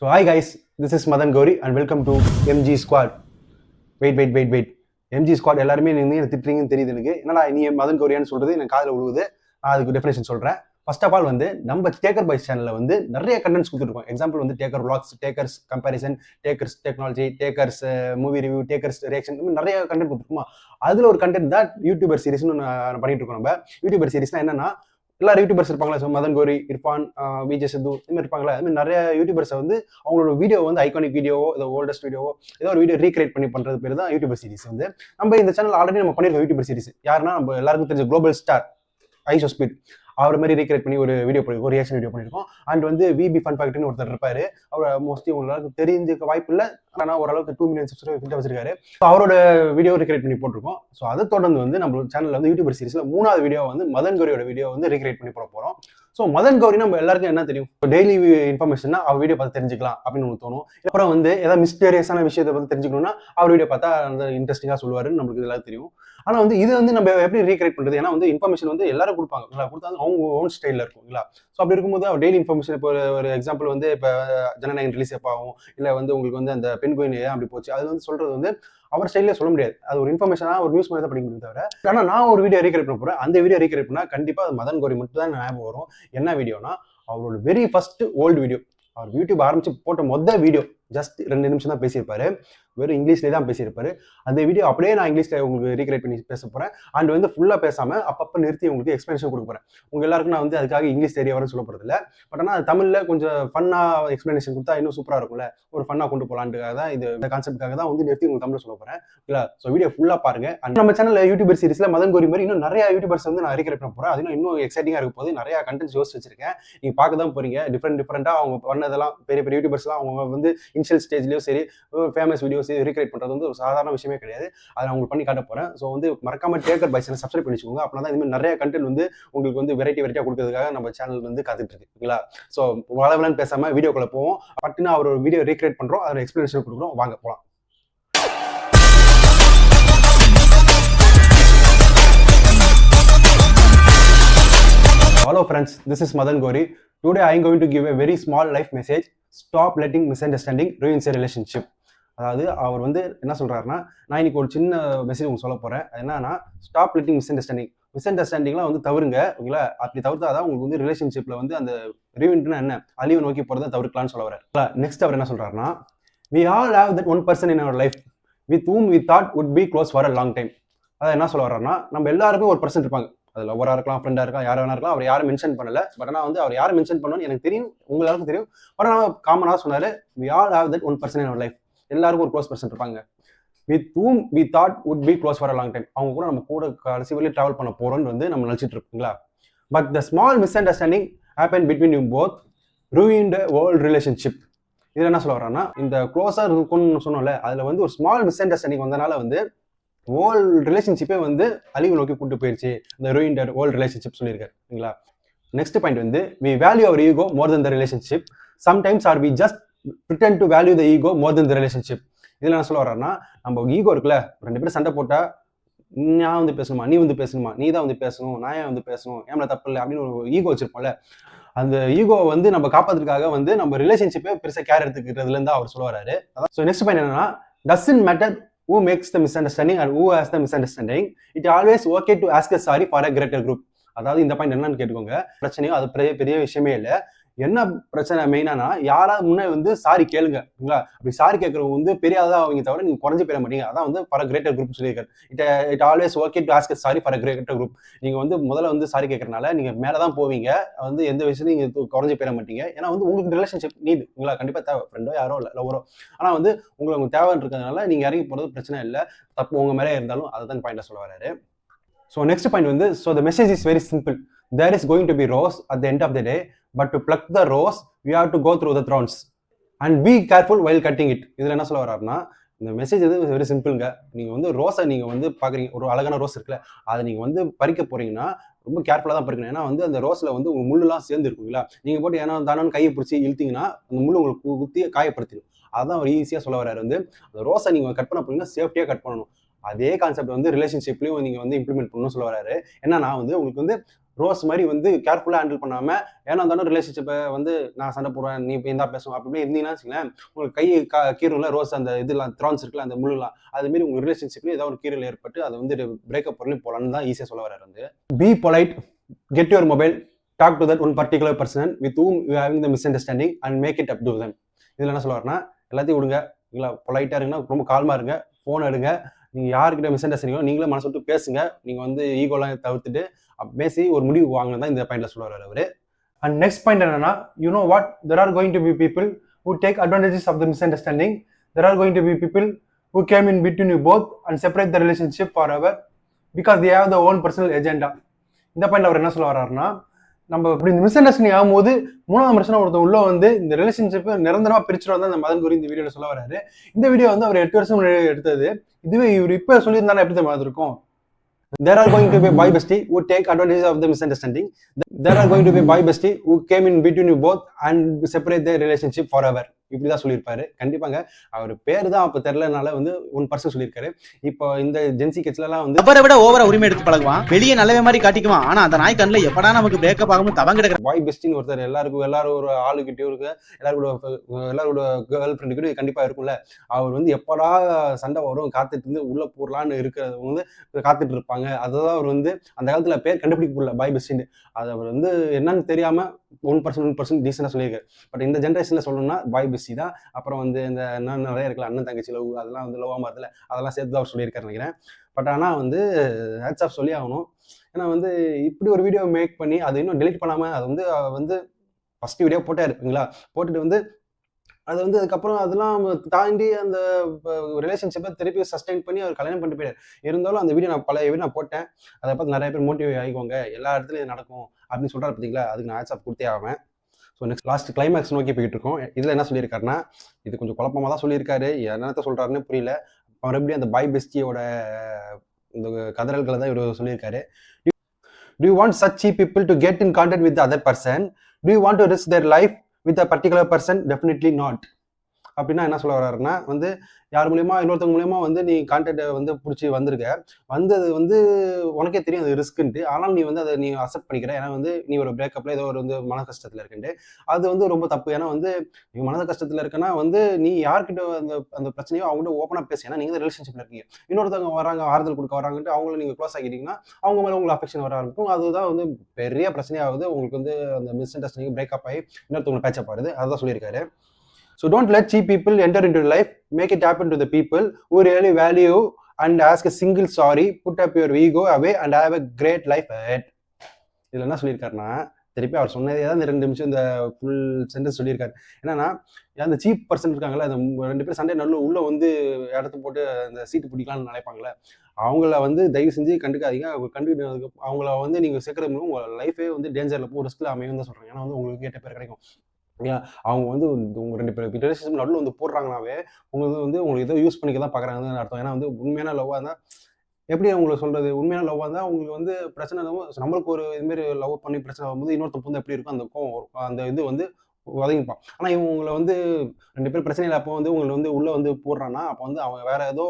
So hi guys, this is Madan Gauri and welcome to MG Squad. Wait. MG Squad எல்லாருமே நீங்க திட்டுறீங்கன்னு தெரியுது எனக்கு. என்னடா நீ மதன் கௌரியான்னு சொல்றது எனக்கு காதுல விழுகுது. அதுக்கு டெஃபினேஷன் சொல்றேன். ஃபர்ஸ்ட் ஆஃப் ஆல் வந்து நம்ம டேக்கர் பாய்ஸ் சேனல்ல வந்து நிறைய கண்டென்ட்ஸ் கொடுத்துருக்கோம். எக்ஸாம்பிள் வந்து Tekkar vlogs, Tekkar's comparison, Tekkar's technology, Tekkar's movie review, Tekkar's reaction, நிறைய கண்டென்ட் கொடுத்துருக்கோமா. அதுல ஒரு கண்டென்ட் தான் யூடியூபர் சீரிஸ்னு பண்ணிட்டு இருக்கோம். நம்ம யூடியூபர் சீரிஸ்னா என்னன்னா, எல்லாரும் யூடியூபர்ஸ் இருப்பாங்களா, ஸோ மதன் கோரி, இர்ஃபான், விஜய் சித்து, இது மாதிரி இருப்பாங்களா. அது மாதிரி நிறைய யூடியூபர்ஸை வந்து அவங்களோட வீடியோ வந்து ஐகானிக் வீடியோவோ, ஏதோ ஓல்டஸ்ட் வீடியோவோ, ஏதோ ஒரு வீடியோ ரீக்ரியேட் பண்ணி பண்றது பேர் தான் யூடியூபர் சீரிஸ். வந்து நம்ம இந்த சேனல் ஆல்ரெடி நம்ம பண்ணியிருக்கோம் யூடியூபர் சீரிஸ். யாருன்னா நம்ம எல்லாருக்கும் தெரிஞ்ச குளோபல் ஸ்டார் ஐஷோ ஸ்பீட், அவர் மாதிரி ரீக்ரியேட் பண்ணி ஒரு வீடியோ ஒரு ரியாக்ஷன் வீடியோ பண்ணியிருக்கோம். அண்ட் வந்து விபி ஃபன் ஃபேக்டரின்னு ஒருத்தர் இருப்பாரு. அவர் மோஸ்ட்லி உங்களுக்கு தெரிஞ்சுக்க வாய்ப்பு இல்லை, ஆனால் ஓரளவுக்கு 2 மில்லியன் சப்ஸ்கிரைபர் கிட்ட வச்சிருக்காரு. ஸோ அவரோட வீடியோ ரீக்ரியேட் பண்ணி போட்டிருக்கோம். ஸோ அதை தொடர்ந்து வந்து நம்ம சேனலில் வந்து யூடியூபர் சீரிஸ்ல 3வது வீடியோ வந்து மதன் கௌரியோட வீடியோ வந்து ரீக்ரியேட் பண்ணி போட போறோம். ஸோ மதன் கௌரி நம்ம எல்லாருக்கும் என்ன தெரியும், டெய்லி இன்ஃபர்மேஷன் அவர் வீடியோ பார்த்து தெரிஞ்சுக்கலாம் அப்படின்னு ஒன்று தோணும். அப்புறம் வந்து ஏதாவது மிஸ்டீரியஸான விஷயத்தை பற்றி தெரிஞ்சுக்கணும்னா அவர் வீடியோ பார்த்தா அந்த இன்ட்ரெஸ்டிங்காக சொல்லுவாருன்னு நம்மளுக்கு எல்லாரும் தெரியும். ஆனா வந்து இது வந்து நம்ம எப்படி ரீக்ரியேட் பண்றது? ஏன்னா வந்து இன்ஃபர்மேஷன் வந்து எல்லாரும் கொடுப்பாங்க, கொடுத்தா அவங்க ஓன் ஸ்டைல்ல இருக்குங்களா. ஸோ அப்படி இருக்கும்போது அவர் டெய்லி இன்ஃபர்மேஷன், இப்போ ஒரு எக்ஸாம்பிள் வந்து இப்போ ஜனநாயகன் ரிலீஸ் எப்போ ஆகும், இல்லை வந்து உங்களுக்கு வந்து அந்த பெண் கோயின் ஏன் அப்படி போச்சு, அது வந்து சொல்றது வந்து அவர் ஸ்டைலே சொல்ல முடியாது. அது ஒரு இன்ஃபர்மேஷனா ஒரு நியூஸ் மாதிரி தான் படிக்க முடியும் தவிர. ஆனா நான் ஒரு வீடியோ ரீக்ரியேட் பண்ண போறேன். அந்த வீடியோ ரீக்ரியேட் பண்ணா கண்டிப்பா அது மதன் கௌரி மட்டும் தான் ஞாபகம் வரும். என்ன வீடியோனா, அவரோட வெரி ஃபர்ஸ்ட் ஓல்டு வீடியோ. அவர் யூடியூப் ஆரம்பிச்சு போட்ட மொதல் வீடியோ ஜஸ்ட் 2 நிமிஷம் தான் பேசியிருப்பாரு. வெறும் இங்கிலீஷ்லேயே தான் பேசியிருப்பாரு. அந்த வீடியோ அப்படியே நான் இங்கிலீஷ்ல உங்களுக்கு ரீக்ரியேட் பண்ணி பேச போறேன். அண்ட் வந்து ஃபுல்லா பேசாம அப்பப்போ நிறுத்தி உங்களுக்கு எக்ஸ்பிளனேஷன் கொடுக்க போறேன். உங்க எல்லாருக்கும் நான் வந்து அதுக்காக இங்கிலீஷ் தெரிய வரன்னு சொல்ல போறது இல்லை. பட் ஆனால் தமிழ்ல கொஞ்சம் ஃபன்னா எக்ஸ்பிளனேஷன் கொடுத்தா இன்னும் சூப்பரா இருக்கும்ல, ஒரு ஃபன்னா கொண்டு போலான்ட்டுக்காக தான் இந்த கான்செப்டுக்காக தான் வந்து நிறுத்தி உங்களுக்கு தமிழ்ல சொல்ல போறேன். இல்லை ஸோ வீடியோ ஃபுல்லா பாருங்க. அண்ட் நம்ம சேனல்ல யூடியூபர் சீரிஸ்ல மதன் கௌரி மாதிரி இன்னும் நிறைய யூடியூபர்ஸ் வந்து நான் ரீக்ரியேட் பண்ண போறேன். அது இன்னும் எக்ஸைட்டிங்கா இருக்க போது. நிறைய கண்டென்ட்ஸ் யோசிச்சு வச்சிருக்கேன். நீங்க பார்க்க தான் போறீங்க. டிஃப்ரெண்டா அவங்க பண்ணதெல்லாம் பெரிய யூடியூபர்ஸ்லாம் அவங்க வந்து இனிஷியல் ஸ்டேஜ்லயும் சரி, ஃபேமஸ் வீடியோஸ் ரீக்ரியேட் பண்றது வந்து ஒரு சாதாரண விஷயமே கிடையாது. அதை நான் உங்களுக்கு பண்ணி காட்ட போறேன். ஸோ வந்து மறக்காம டேக்கர் பாய்ஸ் சேனல் சப்ஸ்கிரைப் பண்ணி வச்சுக்கோங்க. அப்படின்னா தான் இந்த மாதிரி நிறைய கண்டென்ட் வந்து உங்களுக்கு வந்து வெரைட்டியா கொடுக்கறதுக்காக நம்ம சேனல் வந்து காத்துட்டு இருக்குங்களா. ஸோ வளவலன்னு பேசாம வீடியோக்குள்ள போவோம். பட்டுன்னு அவர் ஒரு வீடியோ ரீக்ரியேட் பண்றோம், அதோட எக்ஸ்பிளனேஷன் கொடுக்குறோம். வாங்க போலாம். Hello friends, this is Madan Gauri. Today I am going to give a very small life message. Stop letting misunderstanding ruins a relationship. அதாவது அவர் வந்து என்ன சொல்றாருன்னா, நான் இன்னைக்கு ஒரு சின்ன மெசேஜ் உங்களுக்கு சொல்ல போறேன். என்னன்னா, ஸ்டாப் லெட்டிங் மிஸ்அண்டர்ஸ்டாண்டிங்லாம் வந்து தவிருங்க. ஓகேங்களா? அப்படி தவிர்த்தாதான் உங்களுக்கு வந்து ரிலேஷன்ஷிப்ல வந்து அந்த ரீயூனியன்னா என்ன, அழிவை நோக்கி போறதை தவிர்க்கலாம்னு சொல்ல வர்றாரு. நெக்ஸ்ட் அவர் என்ன சொல்றாருன்னா, we all have that one person in our life with whom we thought would be close for a long time. அதாவது என்ன சொல்ல வர்றாருன்னா, நம்ம எல்லாருக்கும் ஒரு பர்சன் இருப்பாங்க. அது லவ்வரா இருக்கலாம், ஃப்ரெண்டா இருக்கலாம், யாரா வேணா இருக்கலாம். அவர் யாரும் மென்ஷன் பண்ணல. பட் ஆனால் வந்து அவர் யாரும் மென்ஷன் பண்ணணும்னு எனக்கு தெரியும், உங்களுக்கு தெரியும். பட் ஆனால் காமனாக சொன்னாரு, we all have that one person in our life. எல்லாருக்கும் ஒரு க்ளோஸ் பர்சன் இருப்பாங்க. with whom we thought would be close for a long time. அவங்க கூட நம்ம கூட கடைசி வரையும் டிராவல் பண்ண போறோம்னு வந்து நம்ம நினைச்சிட்டு இருக்கோங்களா. But the small misunderstanding happened between you both ruined the whole relationship. இதுல என்ன சொல்ல வர்றாங்கன்னா, இந்த க்ளோஸா இருக்கும்னு சொன்னோம்ல, அதுல வந்து ஒரு ஸ்மால் மிஸ்அண்டர்ஸ்டாண்டிங் வந்தனால வந்து ஹோல் ரிலேஷன்ஷிப்பே வந்து அழிவு நோக்கி கூட்டு போயிருச்சு. இந்த ruined whole relationship சொல்லியிருக்காருங்களா. நெக்ஸ்ட் பாயிண்ட் வந்து, we value our ego more than the relationship. Sometimes or we just pretend to value the ego more than the relationship. இதுல என்ன சொல்ல வர்றாருன்னா, நம்ம ஈகோ இருக்குல்ல, 2 பேரும் சண்டை போட்டா நான் வந்து பேசணுமா, நீ வந்து பேசணுமா, நீ தான் வந்து பேசணும், நான் ஏன் வந்து பேசணும், ஏன் தப்பு இல்லை அப்படின்னு ஒரு ஈகோ வச்சிருப்போம்ல. அந்த ஈகோவை வந்து நம்ம காப்பாத்துறதுக்காக வந்து நம்ம ரிலேஷன்ஷிப்பே பெருசா கேர் எடுத்துக்கிறதுல இருந்து அவர் சொல்ல வராரு. ஸோ நெக்ஸ்ட் பாயிண்ட் என்னன்னா, doesn't matter who makes the misunderstanding or who has the misunderstanding, it always okay to ask a sorry for a greater group. அதாவது இந்த பாயிண்ட் என்னன்னு கேட்டுக்கோங்க. பிரச்சனையோ அது பெரிய விஷயமே இல்லை. என்ன பிரச்சனை மெயினானா, யாராவது முன்னே வந்து சாரி கேளுங்க. அப்படி சாரி கேட்கறவங்க வந்து பெரியாதா அவங்க தவிர நீங்க குறைஞ்சு போயிட மாட்டீங்க. அதான் வந்து ஃபார் கிரேட்டர் குரூப் சொல்லியிருக்காரு. It always okay to ask sorry for greater group. நீங்க வந்து முதல்ல வந்து சாரி கேட்கறதுனால நீங்க மேலதான் போவீங்க. வந்து எந்த விஷயத்தையும் நீங்க குறைஞ்சு போயிட மாட்டீங்க. ஏன்னா வந்து உங்களுக்கு ரிலேஷன்ஷிப் நீட் கண்டிப்பா தேவை. ஃப்ரெண்டோ யாரோ இல்லை லவ்வரோ. ஆனா வந்து உங்களுக்கு தேவைன்னு இருக்கிறதுனால நீங்க இறங்கி போறது பிரச்சனை இல்லை. தப்பு உங்க மேலே இருந்தாலும் அதை தான் பாயிண்டா சொல்ல வராரு. ஸோ நெக்ஸ்ட் பாயிண்ட் வந்து, so the message is very simple. There is going to be rose at the end of the day, but to pluck the rose, we have to go through the thorns and be careful while cutting it. இதுல என்ன சொல்ல வர்றாருன்னா, இந்த message வந்து very சிம்பிள்ங்க. நீங்க வந்து ரோஸை நீங்க வந்து பாக்குறீங்க, ஒரு அழகான ரோஸ் இருக்குல்ல, அதை நீங்க வந்து பறிக்க போறீங்கன்னா ரொம்ப கேர்ஃபுல்லா தான் பறிக்கணும். ஏன்னா வந்து அந்த ரோஸ்ல வந்து உங்க முள்ளுலாம் சேர்ந்து இருக்குங்களா, நீங்க போட்டு ஏன்னா தானோன்னு கையை பிடிச்சி இழுத்தீங்கன்னா அந்த முள்ளு உங்களுக்கு குத்தி காயப்படுத்திடும். அதான் ஒரு ஈஸியா சொல்ல வர்றாரு. வந்து அந்த ரோஸை நீங்க கட் பண்ண போறீங்கன்னா சேஃப்டியா கட் பண்ணணும். அதே கான்செப்ட் வந்து ரிலேஷன்ஷிப்லயும் நீங்க வந்து இம்ப்ளிமெண்ட் பண்ணணும்னு சொல்ல வராரு. என்னன்னா வந்து உங்களுக்கு வந்து ரோஸ் மாதிரி வந்து கேர்ஃபுல்லாக ஹேண்டில் பண்ணாமல் ஏன்னா தானே ரிலேஷன்ஷிப்பை வந்து நான் சண்டை போடுவேன் நீ இப்போ இருந்தா பேசுவோம் அப்படி இருந்தீங்கன்னா வச்சுங்களேன் உங்களுக்கு கை கீரல ரோஸ் அந்த இதெல்லாம் த்ரான்ஸ் இருக்குல்ல அந்த முள்ளுலாம் அதுமாரி உங்கள் ரிலேஷன்ஷிப்லேயும் ஏதாவது ஒரு கீரல் ஏற்பட்டு அதை வந்து பிரேக்கப் பண்ணி போகலான்னு தான் ஈஸியாக சொல்ல வராரு வந்து B polite get your mobile talk to that one particular person with whom you are having the misunderstanding and make it up to them. இதில் என்ன சொல்லுவாருன்னா எல்லாத்தையும் விடுங்க இல்லை பொலைட்டாக இருங்கன்னா ரொம்ப கால்மாக இருங்க ஃபோன் எடுங்க நீங்கள் யார்கிட்ட மிஸ் அண்டர்ஸ்டாண்டிங்கோ நீங்களே மனசு விட்டு பேசுங்க நீங்கள் வந்து ஈகோலாம் தவிர்த்துட்டு பேசி ஒரு முடிவு வாங்க தான் இந்த பாயிண்ட்ல சொல்லுவார் அவர். அண்ட் நெக்ஸ்ட் பாயிண்ட் என்னன்னா you know what there are going to be people who take advantages of the misunderstanding. There are going to be people who came in between you both and separate the relationship forever because they have their own personal agenda. இந்த point அவர் என்ன சொல்ல வர்றாருன்னா நம்ம இப்படி இந்த miss understanding ஆகும்போது மூணாவது வருஷம் ஒருத்தர் உள்ள வந்து இந்த ரிலேஷன்ஷிப்பை நிரந்தரமா பிரிச்சுட்டு அந்த மதன் குறி இந்த வீடியோல சொல்ல வராரு. இந்த வீடியோ வந்து அவர் 8 வருஷம் முன்னாடி எடுத்தது. இதுவே இவர் இப்ப சொல்லியிருந்தாலும் எப்படி மாதிரி இருக்கும். There are going to be boy bestie who take advantage of the misunderstanding. There are going to be boy bestie who came in between you both and separate their relationship forever. இப்படிதான் சொல்லியிருப்பாரு. கண்டிப்பாங்க அவர் பேரு தான் அப்ப தெரியலனால வந்து 1% சொல்லியிருக்காரு. இப்போ இந்த ஜென்சி கிட்ஸ்ல எல்லாம் வந்து அவரை விட ஓவரா உரிமை எடுத்து பழகுவான், வெளியே நல்லவே மாதிரி காட்டிக்குவான். ஆனா அந்த நாய் கண்ணுல எப்படா நமக்கு பிரேக்கப் ஆகும் தவங்க கிடக்குற பாய் பெஸ்டின்னு ஒருத்தர் எல்லாரும் ஒரு ஆளுகிட்டயும் இருக்கு, எல்லாரோட கேர்ள் ஃப்ரெண்டு கிட்ட கண்டிப்பா இருக்கும்ல. அவர் வந்து எப்படா சண்டை வரும் காத்துட்டு இருந்து உள்ள போடலான்னு இருக்கிறது வந்து காத்துட்டு இருப்பாங்க. அதுதான் அவர் வந்து அந்த காலத்துல பேர் கண்டுபிடிக்க முடியல பாய் பெஸ்டின்னு. அது அவர் வந்து என்னன்னு தெரியாம 1% டீசெண்டா சொல்லியிருக்காரு. பட் இந்த ஜென்ரேஷன்ல சொல்லணும்னா பாய் பெஸ்டி தான். அப்புறம் வந்து இந்த நிறைய இருக்குல்ல அண்ணன் தங்கச்சி லவ் அதெல்லாம் வந்து லவ் மாறதுல அதெல்லாம் சேர்த்து தான் அவர் சொல்லியிருக்காரு நினைக்கிறேன். பட் ஆனால் வந்து ஹேட்ஸ் ஆஃப் சொல்லி ஆகணும். ஏன்னா வந்து இப்படி ஒரு வீடியோ மேக் பண்ணி அதை இன்னும் டெலிட் பண்ணாமல் அது வந்து ஃபர்ஸ்ட் வீடியோ போட்டாரு இல்லைங்களா, போட்டுட்டு வந்து அது வந்து அதுக்கப்புறம் அதெல்லாம் தாண்டி அந்த ரிலேஷன்ஷிப்பை திருப்பி சஸ்டெயின் பண்ணி அவர் கல்யாணம் பண்ணிட்டு போயிட்டார். இருந்தாலும் அந்த வீடியோ நான் பழைய வீடியோ நான் போட்டேன். அதை பார்த்து நிறைய பேர் மோட்டிவேட் ஆகிக்கோங்க, எல்லா இடத்துலையும் இது நடக்கும் அப்படின்னு சொல்கிறாரு பார்த்தீங்களா. அதுக்கு நான் ஹேட்ஸ் ஆஃப் கொடுத்தே ஆவேன். ஸோ நெக்ஸ்ட் லாஸ்ட் கிளைமேக்ஸ் நோக்கி போயிட்டு இருக்கோம். இதில் என்ன சொல்லியிருக்காருன்னா இது கொஞ்சம் குழப்பமாக தான் சொல்லியிருக்காரு, என்னத்த சொல்கிறாருன்னு புரியல. மறுபடியும் அந்த பாய் பெஸ்டியோட இந்த கதறல்களை தான் இவர் சொல்லியிருக்காரு. Do you want such cheap people to get in contact with the other person? Do you want to risk their life with a particular person? Definitely not. அப்படின்னா என்ன சொல்ல வர்றாருன்னா வந்து யார் மூலியமா இன்னொருத்தவங்க மூலியமா வந்து நீ கான்டாக்டை வந்து பிடிச்சி வந்திருக்க, வந்தது வந்து உனக்கே தெரியும் அது ரிஸ்க்குன்ட்டு. ஆனால் நீ வந்து அதை நீ அக்செப்ட் பண்ணிக்கிற. ஏன்னா வந்து நீ ஒரு பிரேக்கப்ல ஏதோ ஒரு வந்து மன கஷ்டத்தில் இருக்குன்ட்டு. அது வந்து ரொம்ப தப்பு. ஏன்னா வந்து நீ மன கஷ்டத்தில் இருக்கனா வந்து நீ யார்கிட்ட அந்த அந்த பிரச்சனையோ அவங்ககிட்ட ஓப்பனாக பேசு. ஏன்னா நீங்கள் தான் ரிலேஷன்ஷிப்ல இருக்கீங்க. இன்னொருத்தவங்க வராங்க ஆறுதல் கொடுக்க வராங்கன்ட்டு அவங்கள நீங்கள் க்ளோஸ் ஆகிட்டீங்கன்னா அவங்க மேலே உங்களுக்கு அஃபெக்ஷன் வர ஆரம்பிக்கும். அதுதான் வந்து பெரிய பிரச்சனையாகுது. உங்களுக்கு வந்து அந்த மிஸ் அண்டர்ஸ்டாண்டிங் பிரேக்கப் ஆகி இன்னொருத்தவங்களை பேச்சப் ஆகுது. அதுதான் சொல்லியிருக்காரு. So don't let cheap people enter into your life. Make it happen to the people who really value you and ask a single sorry, put up your ego away and have a great life ahead. இதில் என்ன சொல்லியிருக்காருன்னா திருப்பி அவர் சொன்னதே தான் இந்த 2 நிமிஷம் இந்த full sentence சொல்லியிருக்காரு. என்னன்னா அந்த சீப் பர்சன் இருக்காங்களா, அந்த 2 பேர் சண்டே நல்ல உள்ள வந்து இடத்து போட்டு அந்த சீட்டு பிடிக்கலாம்னு நினைப்பாங்களே, அவங்கள வந்து தயவு செஞ்சு கண்டுக்காதீங்க. அவங்கள வந்து நீங்கள் சேர்க்கறது மூலம் உங்கள் லைஃபே வந்து டேஞ்சரில் போ ரிஸ்கில் அமையும் தான் சொல்கிறேன். ஏன்னா வந்து உங்களுக்கு கேட்ட பேர் கிடைக்கும். அவங்க வந்து உங்க 2 பேர் ரிலேஷன்ஷிப் நடுவில் வந்து போடுறாங்கனாவே உங்களுக்கு வந்து உங்களுக்கு ஏதோ யூஸ் பண்ணிக்க தான் பார்க்குறாங்கன்னு அர்த்தம். ஏன்னா வந்து உண்மையான லவ்வாக இருந்தால் எப்படி உங்களுக்கு சொல்றது, உண்மையான லவ்வாக இருந்தால் உங்களுக்கு வந்து பிரச்சனை நம்மளுக்கு ஒரு இதுமாரி லவ் பண்ணி பிரச்சனை வரும்போது இன்னொருத்த வந்து எப்படி இருக்கும் அந்த கோவம் அந்த இது வந்து உதவிப்பான். ஆனால் இவங்களை வந்து 2 பேர் பிரச்சனையில் அப்போ வந்து உங்களை வந்து உள்ளே வந்து போடுறான்னா அப்போ வந்து அவங்க வேற ஏதோ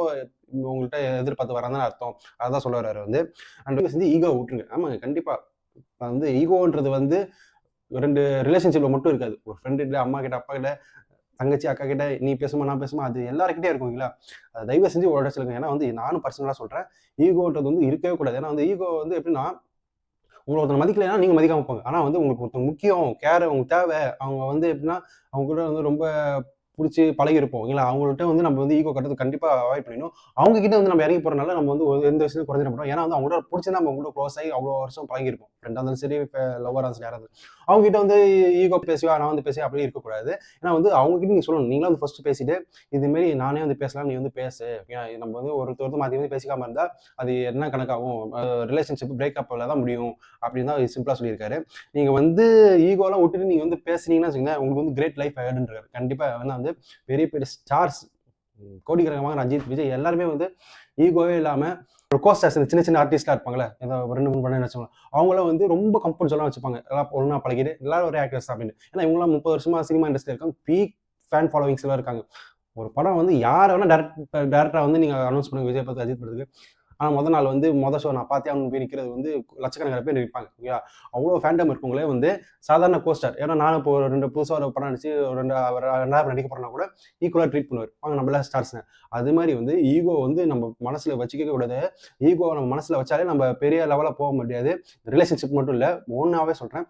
உங்கள்கிட்ட எதிர்பார்த்து வரான்னு அர்த்தம். அதான் சொல்ல வர்றாரு வந்து. அண்ட் செஞ்சு ஈகோ விட்டுருங்க. ஆமாங்க கண்டிப்பாக வந்து ஈகோன்றது வந்து 2 ரிலேஷன்ஷிப்ல மட்டும் இருக்காது. ஒரு ஃப்ரெண்டு கிட்ட, அம்மா கிட்ட, அப்பா கிட்ட, தங்கச்சி அக்கா கிட்ட நீ பேசுமா நான் பேசுமா அது எல்லாருக்கிட்டே இருக்குங்களா. அதை தயவு செஞ்சு உடச்சிருங்க. ஏன்னா வந்து நானும் பர்சனலாக சொல்கிறேன், ஈகோன்றது வந்து இருக்கவே கூடாது. ஏன்னா வந்து ஈகோ வந்து எப்படின்னா உங்களை ஒருத்தர் மதிக்கலைன்னா நீங்கள் மதிக்காம போங்க. ஆனால் வந்து உங்களுக்கு ஒருத்தர் முக்கியம், கேர் உங்களுக்கு தேவை. அவங்க வந்து எப்படின்னா அவங்க கூட வந்து ரொம்ப பிடிச்சி பழகிருப்போம் இல்லை, அவங்கள்ட்ட வந்து நம்ம வந்து ஈகோ கட்டுறது கண்டிப்பாக அவாய்ட் பண்ணிடணும். அவங்க கிட்ட வந்து நம்ம இறங்கி போகிறனால நம்ம வந்து எந்த விஷயத்தையும் குறைஞ்சிட மாட்டோம். ஏன்னா வந்து அவங்களோட பிடிச்சி நம்ம கூட க்ளோஸ் ஆகி அவ்வளோ வருஷம் பழகிருப்போம். ஃப்ரெண்டாக இருந்தாலும் சரி, இப்போ லவ்வராக இருந்தாலும் யாராவது அவங்க கிட்ட வந்து ஈகோ பேசுவா நான் வந்து பேசி அப்படியே இருக்கக்கூடாது. ஏன்னா வந்து அவங்க கிட்ட நீங்கள் சொல்லணும், நீங்களும் வந்து ஃபர்ஸ்ட் பேசிட்டு இதுமாரி நானே வந்து பேசலாம், நீ வந்து பேசு. நம்ம வந்து ஒருத்தர் மாற்றி வந்து பேசிக்காமல் இருந்தால் அது என்ன கணக்காகும், ரிலேஷன்ஷிப் பிரேக்கப்பில் தான் முடியும் அப்படின்னு தான் சிம்பிளாக சொல்லியிருக்காரு. நீங்கள் வந்து ஈகோலாம் விட்டுட்டு நீங்கள் வந்து பேசுனீங்கன்னா வச்சுக்கோங்க உங்களுக்கு வந்து கிரேட் லைஃப் ஆகிடுன்றாரு. கண்டிப்பாக வந்து பெரிய பெரிய ஸ்டார்ஸ் கோடிக்கணக்கான அஜித், விஜய் எல்லாருமே வந்து ஈகோவே இல்லாமல் ஒரு கோஸ்டார்ஸ் சின்ன சின்ன ஆர்டிஸ்டாக இருப்பாங்களே, ஏதோ 2-3 பண்ண வச்சுக்கோங்க, அவங்களாம் வந்து ரொம்ப கம்ஃபர்ட் ஜோனாக வச்சுப்பாங்க. எல்லாம் ஒன்றா பழகிட்டு எல்லாரும் ஒரு ஆக்டர்ஸ் அப்படின்னு. ஏன்னா இவங்களாம் 30 வருஷமா சினிமா இண்டஸ்ட்ரி இருக்காங்க, பீக் ஃபேன் ஃபாலோவிங்ஸ் எல்லாம் இருக்காங்க. ஒரு படம் வந்து யாரை வேணா டேரக்டராக வந்து நீங்கள் அனௌன்ஸ் பண்ணுங்க, விஜய் பார்த்து அஜித் படத்துக்கு ஆனால் முதல் நாள் வந்து மொதல் ஷோ நான் பார்த்தே அவங்க போய் நிற்கிறது வந்து லட்சக்கணக்கான பேர் நிற்பாங்க. ஓகே, அவ்வளோ ஃபேண்டம் இருக்கவங்களே வந்து சாதாரண கோஸ்டார், ஏன்னா நானும் இப்போ ஒரு 2 புதுசாக ஒரு படம் நடிச்சு ஒரு 2,000 நடிக்க போகிறேன்னா கூட ஈக்குவலாக ட்ரீட் பண்ணுவார். அவங்க நம்மள ஸ்டார்ஸ்னு. அது மாதிரி வந்து ஈகோ வந்து நம்ம மனசில் வச்சுக்க கூடாது. ஈகோ நம்ம மனசில் வச்சாலே நம்ம பெரிய லெவலில் போக முடியாது. ரிலேஷன்ஷிப் மட்டும் இல்லை, ஒன்றாவே சொல்கிறேன்,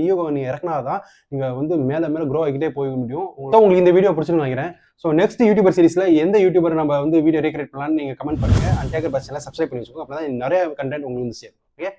ஈகோ நீங்கள் இறக்குனாதான் நீங்கள் வந்து மேலே மேலே க்ரோ ஆகிக்கிட்டே போக முடியும். உங்களுக்கு இந்த வீடியோ பிடிச்சுன்னு நினைக்கிறேன். ஸோ நெக்ஸ்ட் யூடியூபர் சீரிஸ்ல எந்த யூடியூபர் நம்ம வந்து வீடியோ ரீக்ரியேட் பண்ணலாம்னு நீங்கள் கமெண்ட் பண்ணுங்க. அண்ட் டேக்கர் பஸ் சேனலை சப்ஸ்கிரைப் பண்ணி வச்சுக்கோங்க. அப்போ தான் நிறைய கண்டென்ட் உங்களுக்கு வந்து சேரும். ஓகே.